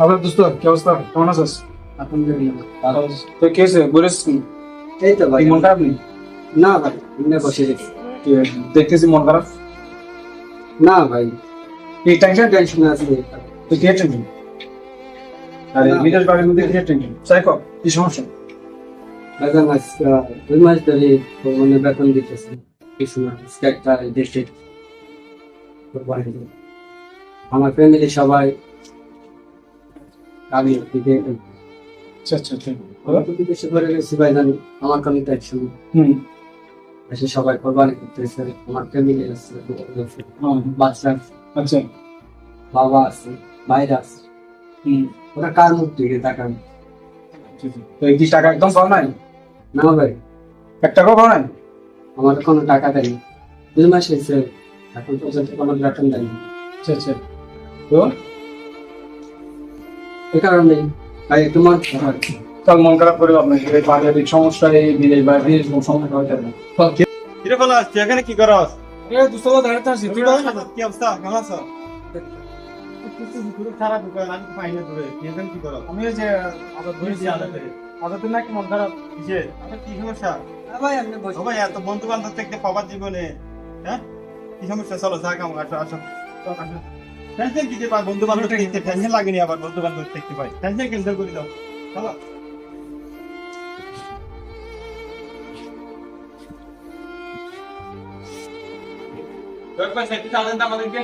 আবার দোস্ত কি অবস্থা, কেমন আছিস? আলহামদুলিল্লাহ ভালো আছি। তো কি হয়েছে, বলিস? এই তো ভাই, মন খারাপ নেই? না ভাই এমনি বসে গেছি। দেখতেছি মন খারাপ। না ভাই, কি টেনশন? টেনশন আছে। তুই কি টেনশন? আরে না। বিদেশ বাড়ির মধ্যে কি টেনশন? চাই কর, কি সমস্যা? বেতন মাস 2 মাস ধরে মানে বেতন দিতেছে কিছু না, একটা দেশে আমার ফ্যামিলি সবাই আমি দিকে আচ্ছা আচ্ছা আচ্ছা। বিদেশে করে গেছি ভাই, জানি আমার কোনো টেনশন হুম। এসে সবাই কোরবানি করতেছে, আমার ফ্যামিলি আছে, বাচ্চা আছে, আচ্ছা। বাবা আছে, ভাইরা আছে, হুম। ওরা কার মুখ দিকে তাকান? তো এই 30 টাকা একদম পাও নাই? না ভাই, 1 টাকাও পাও নাই? আমার কোনো টাকা দেয়নি, 2 মাস হয়েছে, এখন পর্যন্ত কোনো বেতন দেয়নি। আচ্ছা আচ্ছা। তো এই কারণে ভাই তোমার তার মন খারাপ করে লাভ নাই, এই পারিবারিক সমস্যা, এই বিদেশ বা বিদেশ সমস্যা হয়ে যাবে। কিরে ফলাস, তুই এখানে কি করস? দোস্ত দাঁড়াতে আসি, তুই কি অবস্থা, কেমন আছো? খারাপ আমি তো পাইনি তোরে, তুই এখানে কি করস? আমি ওই যে আদাতের নাকি মন খারাপ। কিসের? আরে কি সমস্যা? ভাই আপনি বসে ও ভাই, এত বন্ধু বান্ধব দেখতে পাবার জীবনে, হ্যাঁ কি সমস্যা? চলো চা খাও, আসো আসো। টেনশন কি পাই, বন্ধু বান্ধব দেখতে টেনশন লাগেনি, আবার বন্ধু বান্ধব দেখতে পাই টেনশন ক্যান্সেল করে দাও, চলো। আমাদেরকে